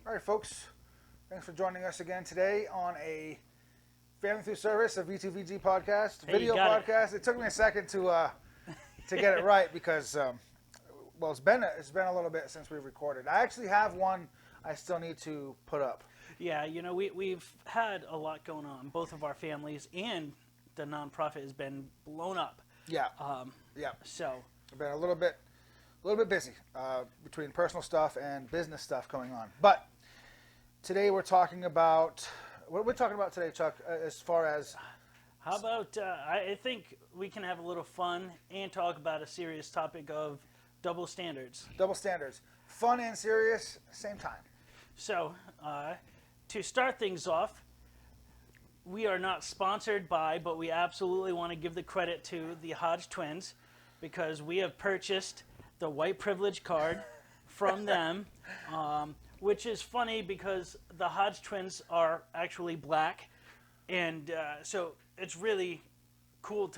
All right, folks. Thanks for joining us again today on a Family Through Service, a V2VG podcast, Hey, you video got it. podcast. It took me a second to get it right because well, it's been a little bit since we've recorded. I actually have one I still need to put up. Yeah, we've had a lot going on. Both of our families and the nonprofit has been blown up. Yeah, Um, yeah. so I've been a little bit busy between personal stuff and business stuff going on. But today we're talking about what we're talking about today, Chuck. As far as how about I think we can have a little fun and talk about a serious topic of double standards. double standards, fun and serious, same time. So to start things off, we are not sponsored by, but we absolutely want to give the credit to the Hodge twins because we have purchased the white privilege card from them, which is funny because the Hodge twins are actually black, and so it's really cool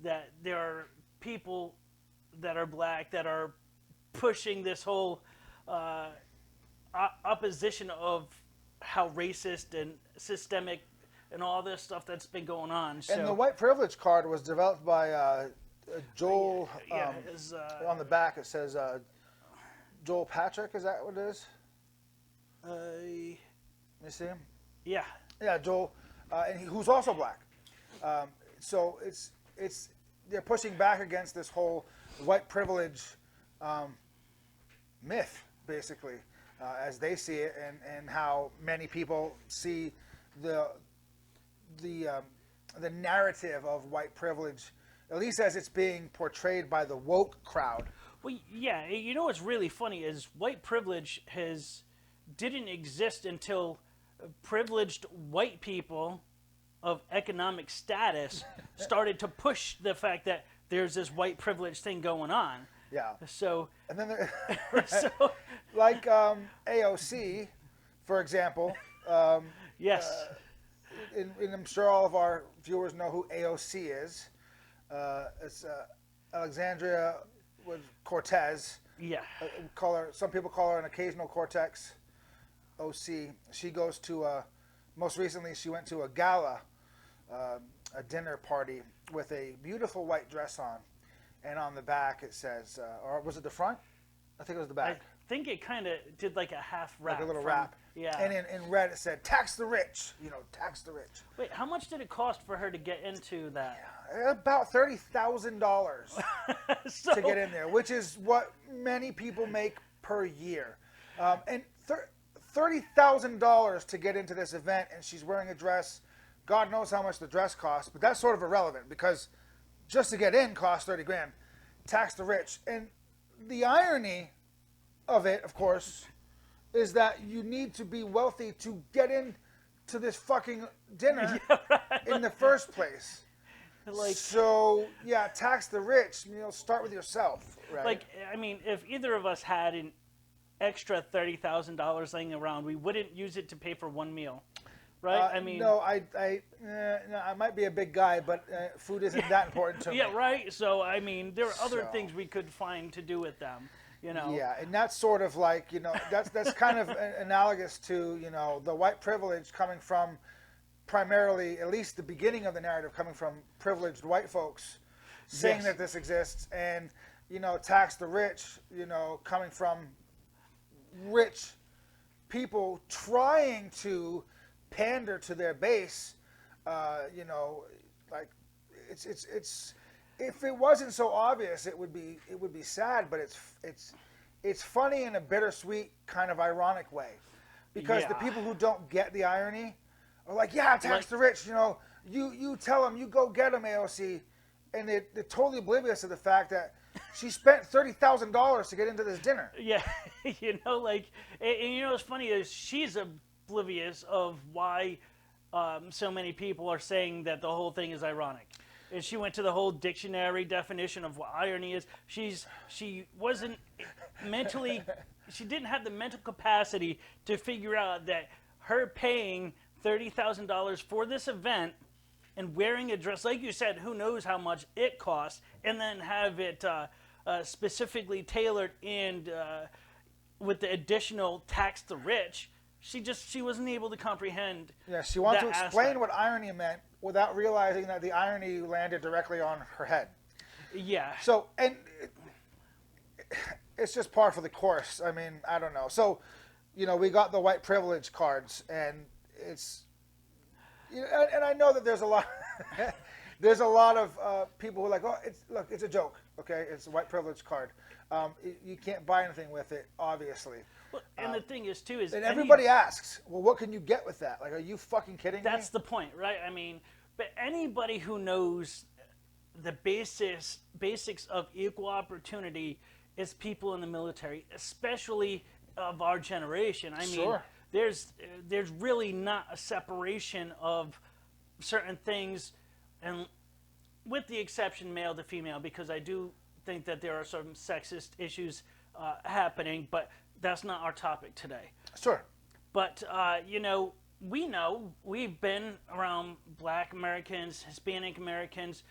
that there are people that are black that are pushing this whole opposition of how racist and systemic and all this stuff that's been going on. So, And the white privilege card was developed by Joel. On the back it says Joel Patrick. Is that what it is? You see him? yeah, Yeah, Joel, who's also black. So they're pushing back against this whole white privilege myth, basically, as they see it, and how many people see the narrative of white privilege, at least as it's being portrayed by the woke crowd. well, yeah. You know what's really funny is white privilege didn't exist until privileged white people of economic status started to push the fact that there's this white privilege thing going on. Yeah. So, And then so like AOC, for example. yes, And I'm sure all of our viewers know who AOC is. It's Alexandria Cortez. yeah, Some people call her an occasional Cortex OC. She goes to most recently she went to a gala, a dinner party with a beautiful white dress on, and on the back it says, or was it the front? I think it was the I back. think it kind of did like a half wrap, Like a little from- wrap. Yeah. And in red it said, "Tax the rich." Tax the rich. Wait, how much did it cost for her to get into that? About $30,000 So, to get in there, which is what many people make per year. And $30,000 to get into this event, and she's wearing a dress. God knows how much the dress costs, but that's sort of irrelevant because just to get in costs 30 grand. Tax the rich. And the irony of it, of course, is that you need to be wealthy to get in to this fucking dinner in the first place. like, So yeah, tax the rich. Start with yourself, right? like, I mean, if either of us had an extra $30,000 laying around, we wouldn't use it to pay for one meal, right? I mean, no, no, I might be a big guy, but food isn't that important to me. yeah, right. So, I mean, there are other So- things we could find to do with them. Yeah, and that's sort of like that's kind of analogous to the white privilege coming from primarily, at least the beginning of the narrative, coming from privileged white folks saying Yes. that this exists, and tax the rich, coming from rich people trying to pander to their base. Like it's if it wasn't so obvious, it would be sad, but it's funny in a bittersweet kind of ironic way, because the Yeah. people who don't get the irony are like, yeah, tax Like- the rich. You tell them, you go get them, AOC, and they're totally oblivious of the fact that she spent $30,000 to get into this dinner. Yeah, like, and what's funny is she's oblivious of why so many people are saying that the whole thing is ironic. And she went to the whole dictionary definition of what irony is. She wasn't mentally, she didn't have the mental capacity to figure out that her paying $30,000 for this event and wearing a dress, like you said, who knows how much it costs, and then have it specifically tailored and with the additional tax the rich, she wasn't able to comprehend. Yeah, she wanted to that explain aspect. what irony meant without realizing that the irony landed directly on her head. Yeah. So, and it's just par for the course. I mean, I don't know. So, we got the white privilege cards, and it's, and I know that there's a lot, there's a lot of people who are like, oh, it's a joke, okay? It's a white privilege card. You can't buy anything with it, obviously. Well, and the thing is, too, is And everybody asks, well, what can you get with that? Like, are you fucking kidding me? that's the point, right? I mean, but anybody who knows the basics of equal opportunity is people in the military, especially of our generation. I mean, Sure. there's really not a separation of certain things, and with the exception male to female, because I do think that there are some sexist issues happening, but that's not our topic today. Sure. But we've been around Black Americans, Hispanic Americans.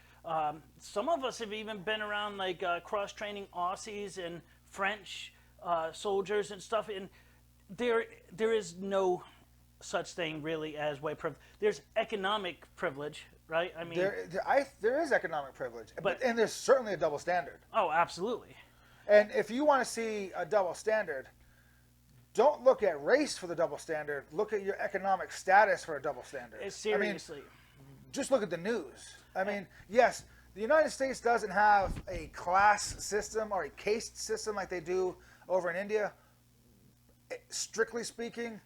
Some of us have even been around like cross-training Aussies and French soldiers and stuff. And there is no such thing really as white privilege. There's economic privilege, right? I mean, There is economic privilege, But- and there's certainly a double standard. oh, absolutely. And if you want to see a double standard, don't look at race for the double standard. Look at your economic status for a double standard. Seriously. Just look at the news. I mean, yes, the United States doesn't have a class system or a caste system like they do over in India, strictly speaking.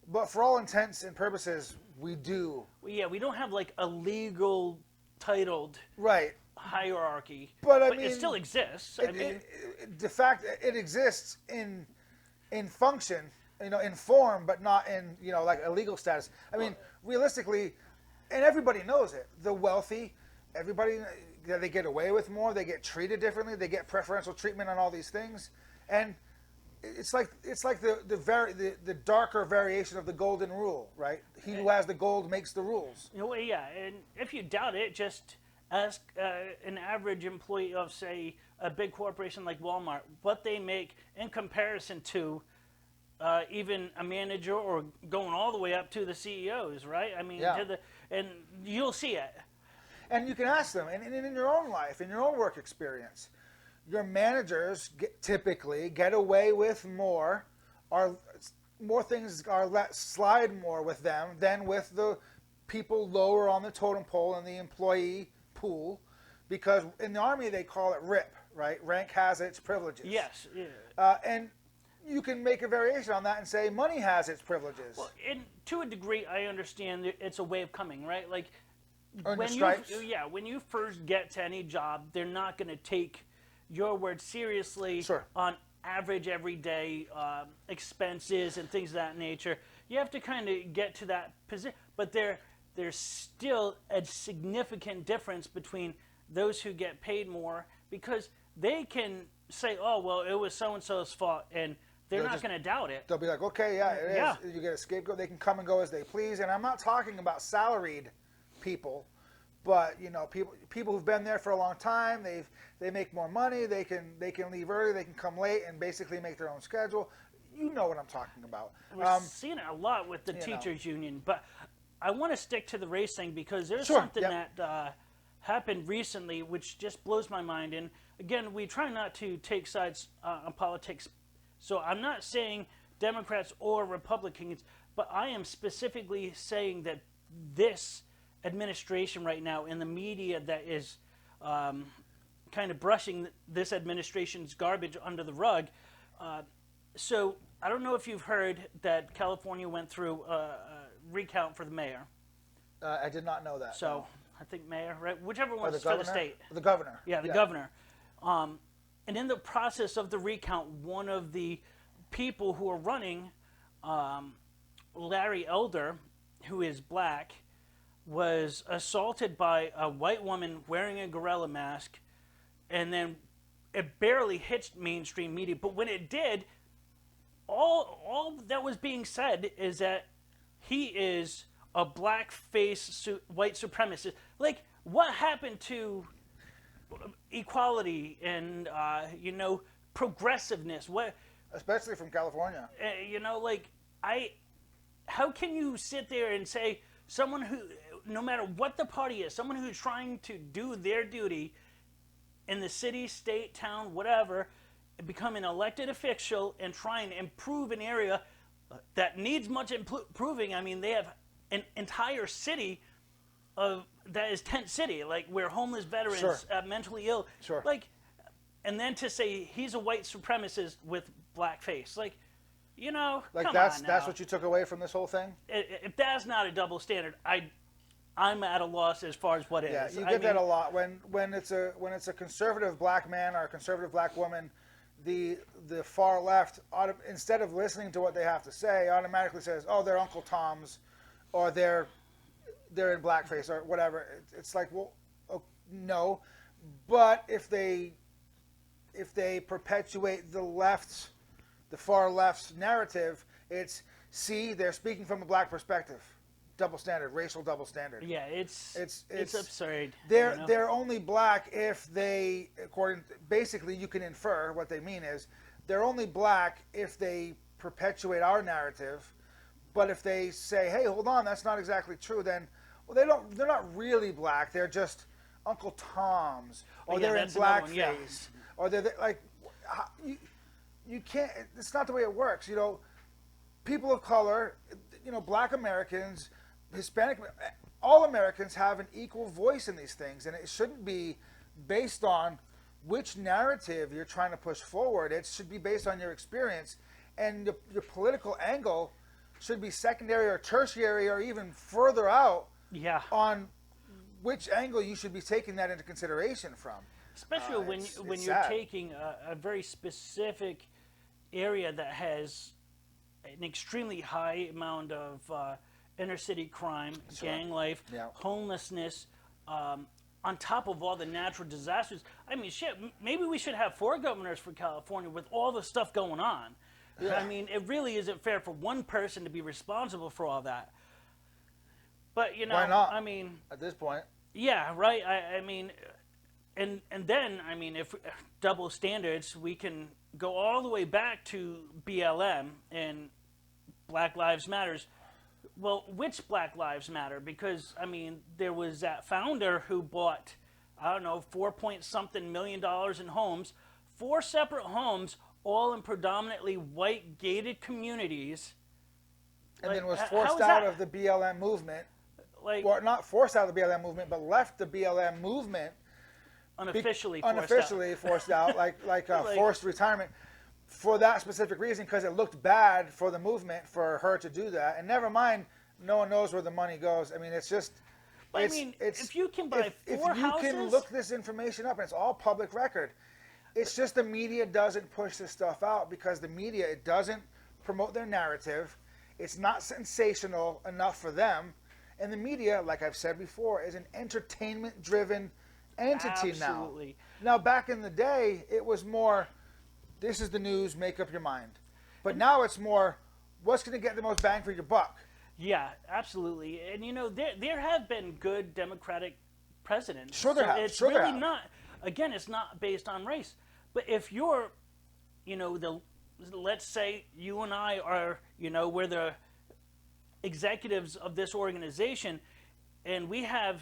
But for all intents and purposes, we do. Yeah, we don't have like a legal titled Right. hierarchy, But I mean, it still exists. I mean, The fact it exists in function, in form, but not in like a legal status. I mean, realistically, and everybody knows it. The wealthy, everybody, they get away with more. They get treated differently. They get preferential treatment on all these things, and it's like the darker variation of the golden rule, right? He who has the gold makes the rules. yeah, and if you doubt it, just ask an average employee of, say, a big corporation like Walmart what they make in comparison to even a manager, or going all the way up to the CEOs, right? I mean, Yeah. and you'll see it. And you can ask them, and in your own life, in your own work experience, your managers typically get away with more, more things are let slide more with them than with the people lower on the totem pole in the employee pool, because in the Army they call it RIP, right? Rank has its privileges. Yes. Yeah. And you can make a variation on that and say money has its privileges. Well, to a degree, I understand that it's a way of coming, right? Like Earn your when stripes. when you first get to any job, they're not going to take your word seriously Sure. on average everyday expenses and things of that nature. You have to kind of get to that position, but there's still a significant difference between those who get paid more, because they can say, oh, well, it was so-and-so's fault, and they're They'll not just- going to doubt it. They'll be like, okay, yeah, it is. Yeah. You get a scapegoat. They can come and go as they please. And I'm not talking about salaried people, but people who've been there for a long time. They make more money. They can leave early. They can come late and basically make their own schedule. You know what I'm talking about. We're seeing it a lot with the know. teachers union, but I want to stick to the race thing, because there's Sure, something yep. that happened recently which just blows my mind. And again, we try not to take sides on politics, so I'm not saying Democrats or Republicans, but I am specifically saying that this administration right now, and the media that is kind of brushing this administration's garbage under the rug. So I don't know if you've heard that California went through a recount for the mayor. I did not know that. So I think mayor, right? Whichever Or one's the for governor. the state. The governor. Yeah, the governor. And in the process of the recount, one of the people who are running, Larry Elder, who is black, was assaulted by a white woman wearing a gorilla mask, and then it barely hit mainstream media. But when it did, all that was being said is that he is a black-face white supremacist. Like, what happened to equality and progressiveness? What especially from California. You know, like how can you sit there and say someone who, no matter what the party is, someone who's trying to do their duty in the city, state, town, whatever, become an elected official and try and improve an area that needs much improving. I mean, they have an entire city of that is tent city, like where homeless veterans, Sure. mentally ill, Sure. like, and then to say he's a white supremacist with blackface, like, you know, Like come that's on that's now. what you took away from this whole thing. If that's not a double standard, I'm at a loss as far as what Yeah, is. you I get that a mean, lot when it's a conservative black man or a conservative black woman. The far left, instead of listening to what they have to say, automatically says, "Oh, they're Uncle Toms," or they're in blackface or whatever. It's like, well, no, but if they perpetuate the far left's narrative, it's see they're speaking from a black perspective, double standard, racial double standard. yeah, it's absurd. They're you know? they're only black if they, basically you can infer what they mean is they're only black if they perpetuate our narrative, but if they say, hey, hold on, that's not exactly true, then well they're not really black, they're just Uncle Toms, or Yeah, they're in that's another one, blackface, yeah. or they're like you can't. It's not the way it works. You know, people of color, you know, black Americans, Hispanic, all Americans have an equal voice in these things, and it shouldn't be based on which narrative you're trying to push forward. It should be based on your experience, and your political angle should be secondary or tertiary or even further out Yeah. on which angle you should be taking that into consideration from. Especially when it's you're sad. taking a very specific area that has an extremely high amount of inner city crime, Sure. gang life, Yeah. homelessness, on top of all the natural disasters. I mean, shit, maybe we should have 4 governors for California with all the stuff going on. Yeah. I mean, it really isn't fair for one person to be responsible for all that. But, you know, Why not? I mean, At this point, yeah, right. I mean, and then I mean, if double standards, we can go all the way back to BLM and Black Lives Matters. Well, which Black Lives Matter? Because I mean, there was that founder who bought, I don't know, 4-point-something million in homes, 4 separate homes, all in predominantly white gated communities. and Like, then was how forced is out that? of the BLM movement. Like Well, not forced out of the BLM movement, but left the BLM movement unofficially, forced out. unofficially forced out, like Like- forced retirement for that specific reason, because it looked bad for the movement for her to do that. And never mind, no one knows where the money goes. I mean, it's just. But I it's, mean, it's, if you can buy if 4 you houses, can look this information up, and it's all public record. It's just the media doesn't push this stuff out because the media, it doesn't promote their narrative. It's not sensational enough for them. And the media, like I've said before, is an entertainment-driven entity Absolutely. now. Now, back in the day, it was more, this is the news, make up your mind. But now it's more, what's going to get the most bang for your buck? Yeah, absolutely. And you know, there have been good Democratic presidents. Sure there So have. It's Sure there really have. not. Again, it's not based on race. But if you're, you know, let's say you and I are, you know, we're the executives of this organization, and we have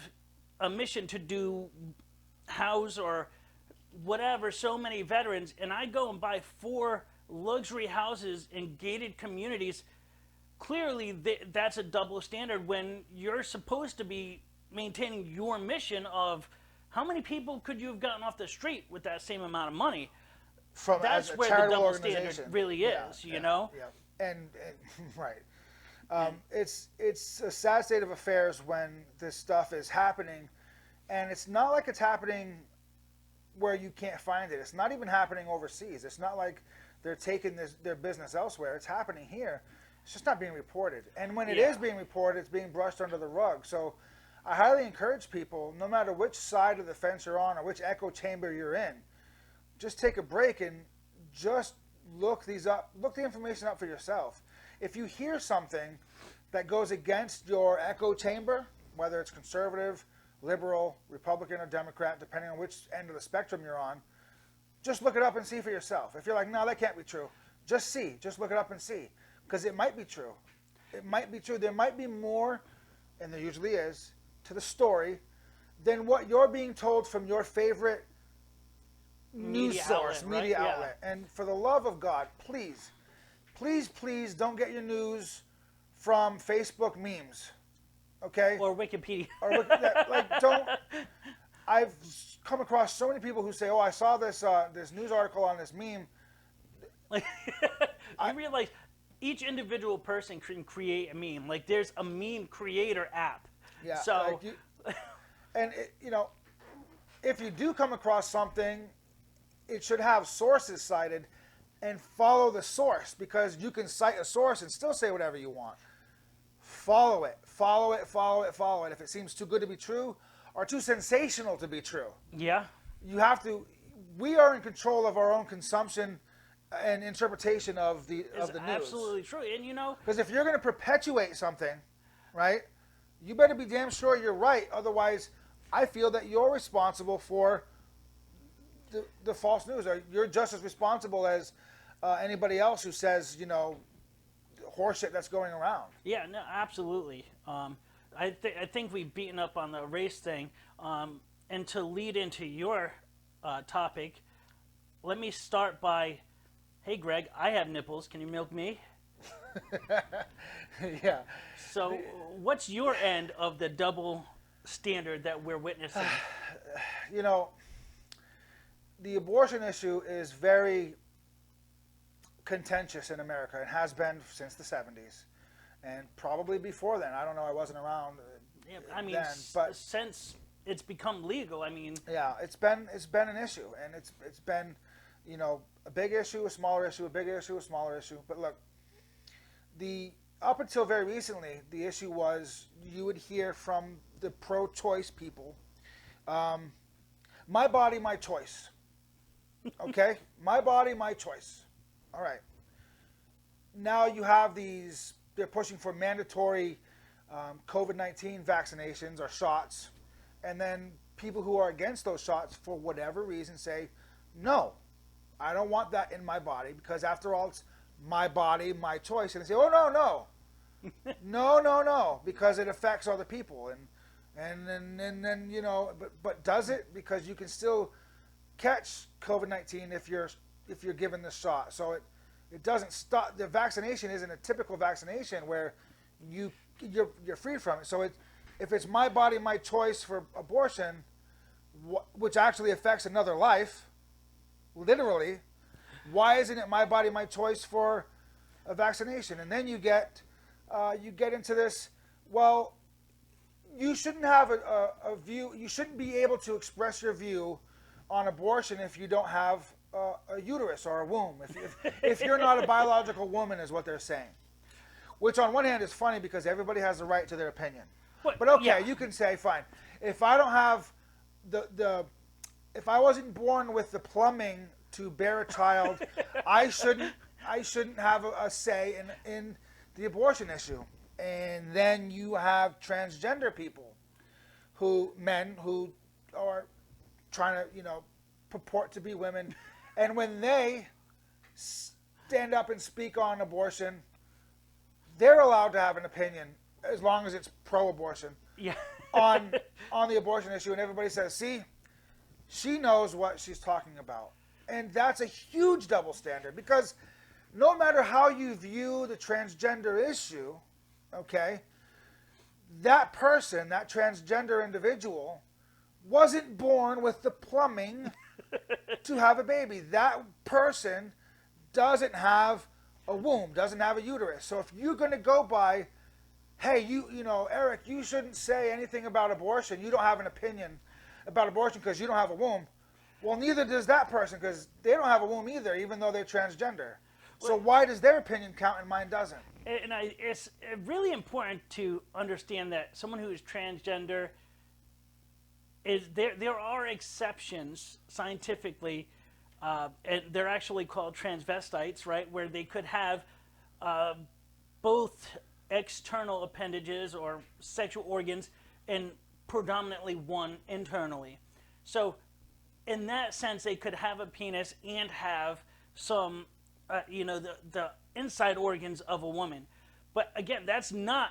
a mission to do house or whatever so many veterans, and I go and buy 4 luxury houses in gated communities. Clearly, that's a double standard when you're supposed to be maintaining your mission of how many people could you have gotten off the street with that same amount of money? From That's as a where the charitable double standard organization. really is, you know? Yeah. And right. It's a sad state of affairs when this stuff is happening, and it's not like it's happening where you can't find it. It's not even happening overseas. It's not like they're taking their business elsewhere. It's happening here. It's just not being reported. And when it Yeah. is being reported, it's being brushed under the rug. So I highly encourage people, no matter which side of the fence you're on or which echo chamber you're in, just take a break and just look these up. Look the information up for yourself. If you hear something that goes against your echo chamber, whether it's conservative, liberal, Republican, or Democrat, depending on which end of the spectrum you're on, just look it up and see for yourself. If you're like, no, that can't be true, Just see. Just look it up and see. Because it might be true. It might be true. There might be more, and there usually is, to the story than what you're being told from your favorite news source, media outlet. And for the love of God, please, please, please don't get your news from Facebook memes. Okay? Or Wikipedia. Don't. I've come across so many people who say, "Oh, I saw this this news article on this meme." Like, you realize each individual person can create a meme. Like, there's a meme creator app. Yeah. So, if you do come across something, it should have sources cited, and follow the source, because you can cite a source and still say whatever you want. Follow it. Follow it. Follow it. Follow it. If it seems too good to be true or too sensational to be true, yeah. you have to. We are in control of our own consumption and interpretation of the news. Absolutely true. And because if you're going to perpetuate something, right, you better be damn sure you're right. Otherwise, I feel that you're responsible for the false news, or you're just as responsible as anybody else who says, horseshit that's going around. Yeah, no, absolutely. I think we've beaten up on the race thing. And to lead into your topic, let me start by, hey, Greg, I have nipples. Can you milk me? Yeah. So what's your end of the double standard that we're witnessing? The abortion issue is very contentious in America. It has been since the 70s, and probably before then. I don't know. I wasn't around Yeah, I mean, then, but since it's become legal, I mean, yeah, it's been an issue, and it's been, a big issue, a smaller issue, a bigger issue, a smaller issue. But look, up until very recently, the issue was you would hear from the pro-choice people, my body, my choice. Okay, my body, my choice. All right. Now you have they're pushing for mandatory COVID-19 vaccinations or shots. And then people who are against those shots, for whatever reason, say, no, I don't want that in my body, because after all, it's my body, my choice. And they say, oh, no. no, because it affects other people. And then, but does it? Because you can still catch COVID-19 if you're given the shot. So it doesn't stop. The vaccination isn't a typical vaccination where you're free from it. So if it's my body, my choice for abortion, which actually affects another life, literally, why isn't it my body, my choice for a vaccination? And then you get into this. Well, you shouldn't have a view. You shouldn't be able to express your view on abortion if you don't have a uterus or a womb. If you're not a biological woman, is what they're saying. Which on one hand is funny, because everybody has the right to their opinion. But okay, yeah. You can say, fine, if I don't have if I wasn't born with the plumbing to bear a child, I shouldn't have a say in the abortion issue. And then you have transgender people, men who are trying to, purport to be women, and when they stand up and speak on abortion, they're allowed to have an opinion as long as it's pro-abortion. Yeah. on the abortion issue, and everybody says, see, she knows what she's talking about. And that's a huge double standard, because no matter how you view the transgender issue, okay, that person, that transgender individual, wasn't born with the plumbing to have a baby. That person doesn't have a womb, doesn't have a uterus. So if you're going to go by, hey, Eric, you shouldn't say anything about abortion. You don't have an opinion about abortion because you don't have a womb. Well, neither does that person, because they don't have a womb either, even though they're transgender. So why does their opinion count and mine doesn't? And it's really important to understand that someone who is transgender is there are exceptions scientifically, and they're actually called transvestites, right? Where they could have both external appendages or sexual organs and predominantly one internally. So in that sense, they could have a penis and have some the inside organs of a woman. But again, that's not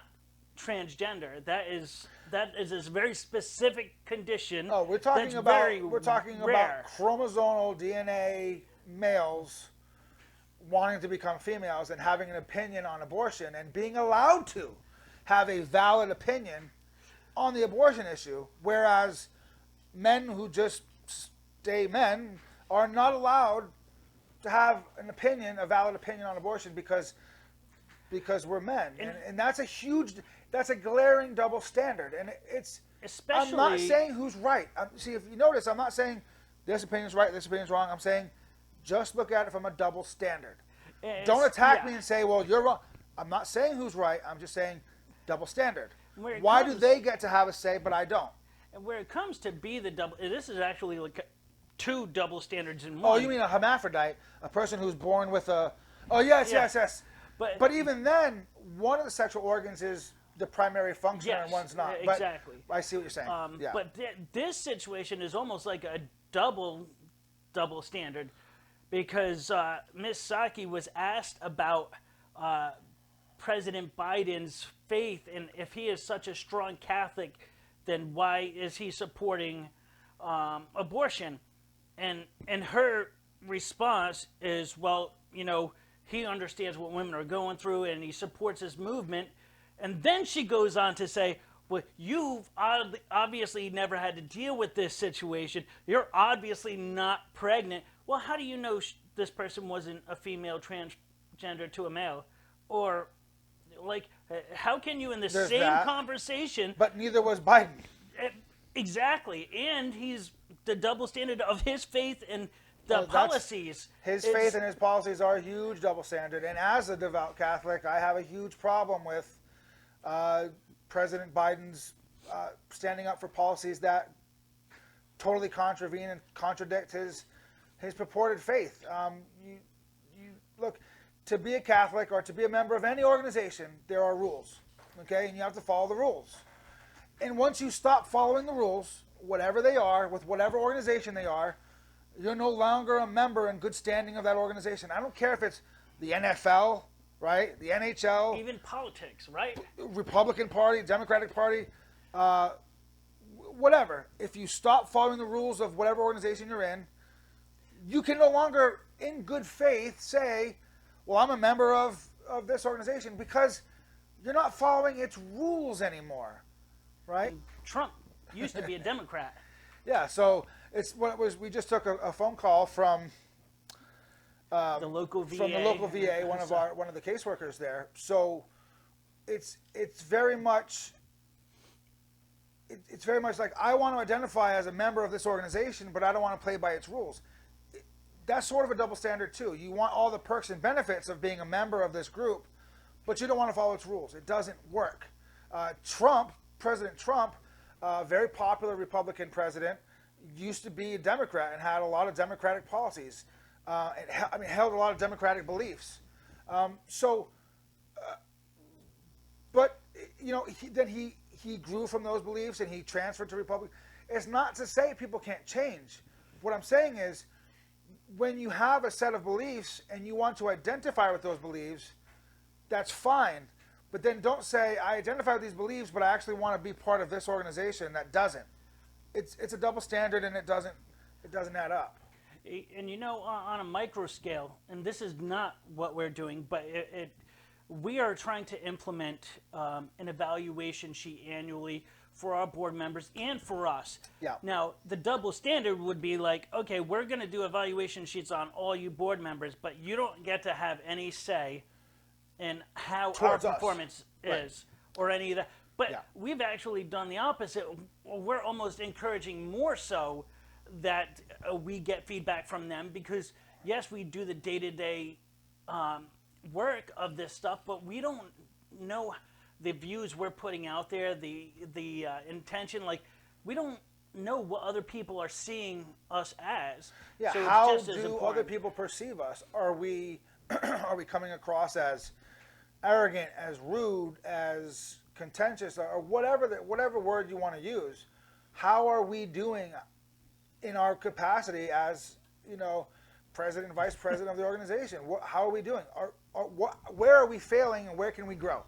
transgender. That is a very specific condition. Oh, we're talking that's about very rare. chromosomal DNA males wanting to become females and having an opinion on abortion and being allowed to have a valid opinion on the abortion issue, whereas men who just stay men are not allowed to have an opinion, a valid opinion on abortion because we're men, and that's a glaring double standard, and it's. Especially, I'm not saying who's right. See, if you notice, I'm not saying this opinion's right, this opinion's wrong. I'm saying just look at it from a double standard. Don't attack me and say, well, you're wrong. I'm not saying who's right. I'm just saying double standard. Why do they get to have a say, but I don't? And where it comes to be the double, this is actually like two double standards in one. Oh, you mean a hermaphrodite, a person who's born with a? Oh, yes. But even then, one of the sexual organs is the primary function and one's not. Exactly. But I see what you're saying. Yeah. But this situation is almost like a double standard, because Ms. Psaki was asked about President Biden's faith, and if he is such a strong Catholic, then why is he supporting abortion? And her response is, well, he understands what women are going through and he supports this movement. And then she goes on to say, well, you've obviously never had to deal with this situation. You're obviously not pregnant. Well, how do you know this person wasn't a female transgender to a male? Or, like, how can you in the same conversation... But neither was Biden. Exactly. And he's the double standard of his faith and the policies. His faith and his policies are a huge double standard. And as a devout Catholic, I have a huge problem with President Biden's standing up for policies that totally contravene and contradict his purported faith. You look, to be a Catholic or to be a member of any organization, there are rules, okay, and you have to follow the rules. And once you stop following the rules, whatever they are, with whatever organization they are, you're no longer a member in good standing of that organization. I don't care if it's the NFL, right? The NHL. Even politics, right? Republican Party, Democratic Party, whatever. If you stop following the rules of whatever organization you're in, you can no longer, in good faith, say, well, I'm a member of this organization, because you're not following its rules anymore, right? Trump used to be a Democrat. Yeah, so it's what it was. We just took a phone call from the local VA. From the local VA, one of the caseworkers there. So it's very much like, I want to identify as a member of this organization, but I don't want to play by its rules. That's sort of a double standard too. You want all the perks and benefits of being a member of this group, but you don't want to follow its rules. It doesn't work. President Trump, very popular Republican president, used to be a Democrat and had a lot of Democratic policies. Held a lot of Democratic beliefs. But then he grew from those beliefs and he transferred to Republican. It's not to say people can't change. What I'm saying is, when you have a set of beliefs and you want to identify with those beliefs, that's fine. But then don't say, I identify with these beliefs, but I actually want to be part of this organization that doesn't. It's a double standard, and it doesn't add up. And on a micro scale, and this is not what we're doing, but we are trying to implement an evaluation sheet annually for our board members and for us. Yeah. Now, the double standard would be like, okay, we're going to do evaluation sheets on all you board members, but you don't get to have any say in how Towards our performance is, or any of that. But we've actually done the opposite. We're almost encouraging more so that we get feedback from them, because yes, we do the day-to-day work of this stuff, but we don't know the views we're putting out there, the intention. Like, we don't know what other people are seeing us as. Yeah, so how it's just as do important. other people perceive us? Are we coming across as arrogant, as rude, as contentious, or whatever word you want to use? How are we doing in our capacity as president, vice president of the organization. How are we doing? Where are we failing, and where can we grow?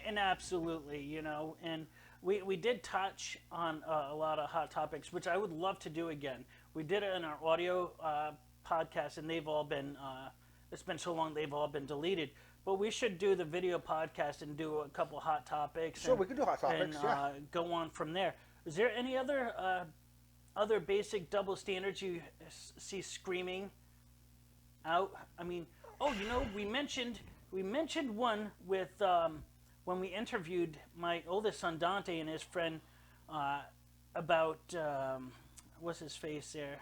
And absolutely, you know, and we did touch on a lot of hot topics, which I would love to do again. We did it in our audio podcast, and they've all been, it's been so long, they've all been deleted. But we should do the video podcast and do a couple hot topics. Sure, we can do hot topics, and go on from there. Is there any other basic double standards you see screaming out? I mean, you know, we mentioned one with when we interviewed my oldest son Dante and his friend about what's his face there,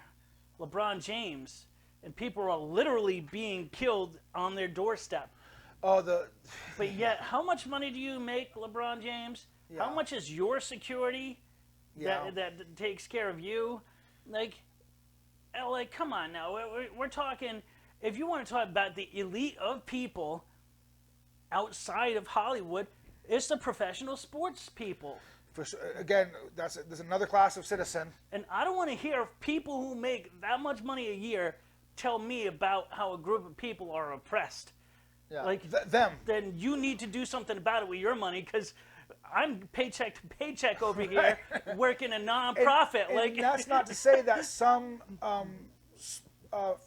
LeBron James, and people are literally being killed on their doorstep. But yet, how much money do you make, LeBron James? Yeah. How much is your security that takes care of you? Like, come on now. We're talking. If you want to talk about the elite of people outside of Hollywood, it's the professional sports people. For sure. Again, there's another class of citizen. And I don't want to hear people who make that much money a year tell me about how a group of people are oppressed. Yeah. Like them. Then you need to do something about it with your money, because I'm paycheck to paycheck over here, working a nonprofit. And that's not to say that some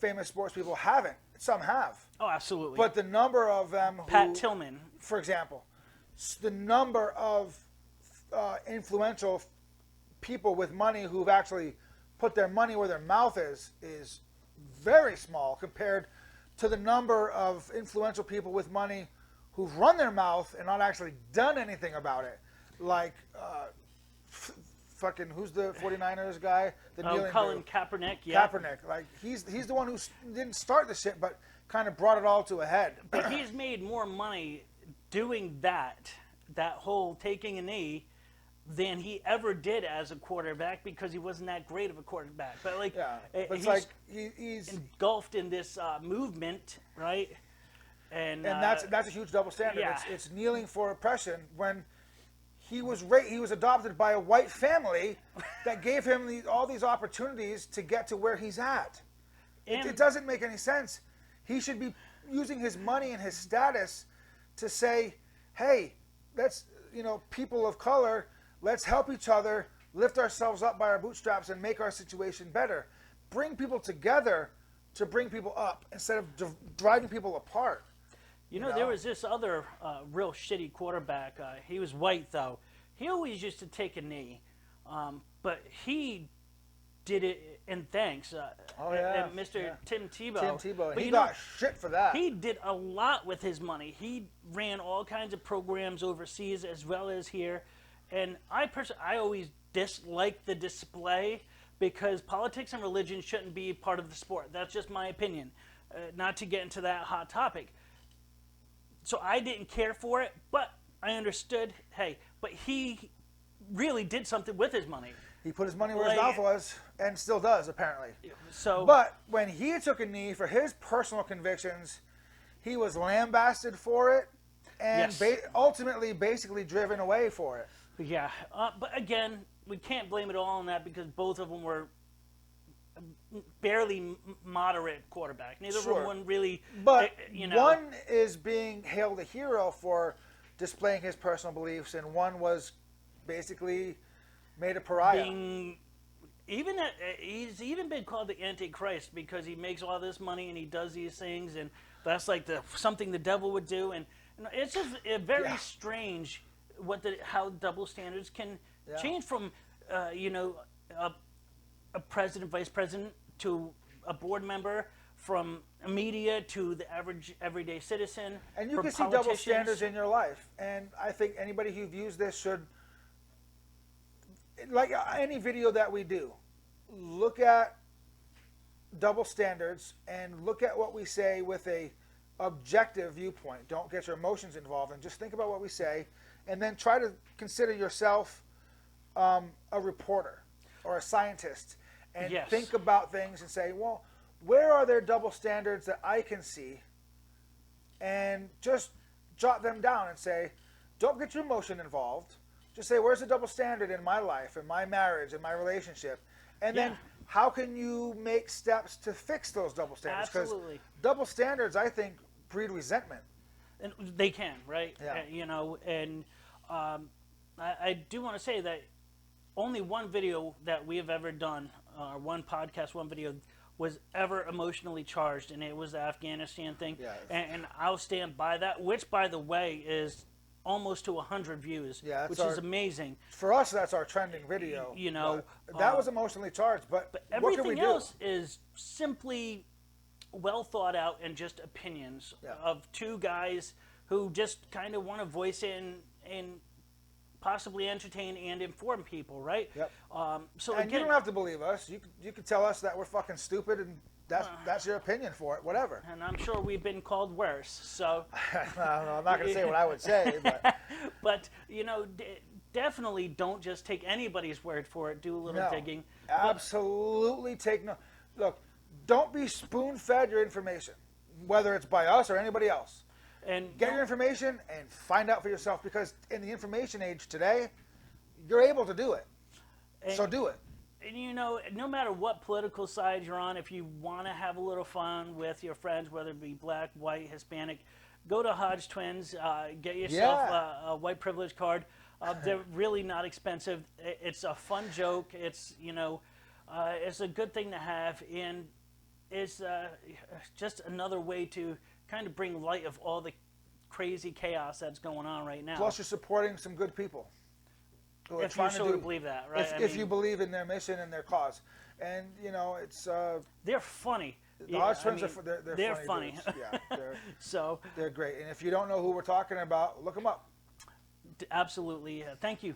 famous sports people haven't. Some have. Oh, absolutely. But the number of them who, Pat Tillman, for example, the number of influential people with money who've actually put their money where their mouth is very small compared to the number of influential people with money who've run their mouth and not actually done anything about it. Like, fucking, who's the 49ers guy? The Colin Kaepernick. Yeah. Kaepernick. Like, he's the one who didn't start the shit, but kind of brought it all to a head. But he's made more money doing that whole taking a knee, than he ever did as a quarterback, because he wasn't that great of a quarterback. But like, but he's like he's engulfed in this movement, right? And that's a huge double standard. Yeah. It's kneeling for oppression when he was adopted by a white family that gave him all these opportunities to get to where he's at. It doesn't make any sense. He should be using his money and his status to say, hey, let's, people of color, let's help each other, lift ourselves up by our bootstraps and make our situation better. Bring people together to bring people up instead of driving people apart. You know, there was this other real shitty quarterback. He was white, though. He always used to take a knee. But he did it in thanks. Mr. Tim Tebow. Tim Tebow. But he got shit for that. He did a lot with his money. He ran all kinds of programs overseas as well as here. And I always dislike the display, because politics and religion shouldn't be part of the sport. That's just my opinion. Not to get into that hot topic. So I didn't care for it, but I understood, hey, but he really did something with his money. He put his money where his mouth was, and still does, apparently. So, but when he took a knee for his personal convictions, he was lambasted for it, and ultimately basically driven away for it. Yeah, but again, we can't blame it all on that, because both of them were barely moderate quarterback. Neither of them were really, but one is being hailed a hero for displaying his personal beliefs, and one was basically made a pariah. He's even been called the Antichrist, because he makes all this money and he does these things, and that's like something the devil would do, and it's just very strange how double standards can change from a president, vice president, to a board member, from media to the average everyday citizen. And you can see double standards in your life. And I think anybody who views this should, like any video that we do, look at double standards and look at what we say with a objective viewpoint. Don't get your emotions involved, and just think about what we say, and then try to consider yourself a reporter or a scientist, and think about things and say, well, where are there double standards that I can see? And just jot them down and say, don't get your emotion involved. Just say, where's the double standard in my life, in my marriage, in my relationship? And then how can you make steps to fix those double standards? Absolutely. Double standards, I think, breed resentment. And they can, right? Yeah. You know, and I do want to say that only one video that we have ever done, one podcast, one video, was ever emotionally charged, and it was the Afghanistan thing. Yeah. And I'll stand by that, which, by the way, is almost to 100 views, Yeah, which that's is amazing. For us, that's our trending video. You know, But that was emotionally charged, but what can we Everything do? else is simply well thought out and just opinions Yeah. of two guys who just kind of want to voice it and possibly entertain and inform people, right? Yep. So And again, you don't have to believe us. You can tell us that we're fucking stupid, and that's your opinion for it. Whatever. and I'm sure we've been called worse. So, No, I'm not going to say what I would say, but but you know, definitely don't just take anybody's word for it. Do a little no, digging. absolutely take no. Look, don't be spoon-fed your information, whether it's by us or anybody else. And Get don't- your information and find out for yourself, because in the information age today, you're able to do it. So do it. And you know, no matter what political side you're on, if you want to have a little fun with your friends, whether it be black, white, Hispanic, go to Hodge Twins, get yourself Yeah. a white privilege card. They're really not expensive. It's a fun joke. It's, you know, it's a good thing to have, and it's just another way to kind of bring light of all the crazy chaos that's going on right now. Plus, you're supporting some good people. who are if you trying to sort do- of believe that, right? If you believe in their mission and their cause, and you know, it's they're funny. the Hodge Twins they're funny. funny. dudes. Yeah, So, they're great. And if you don't know who we're talking about, look them up. absolutely. Thank you.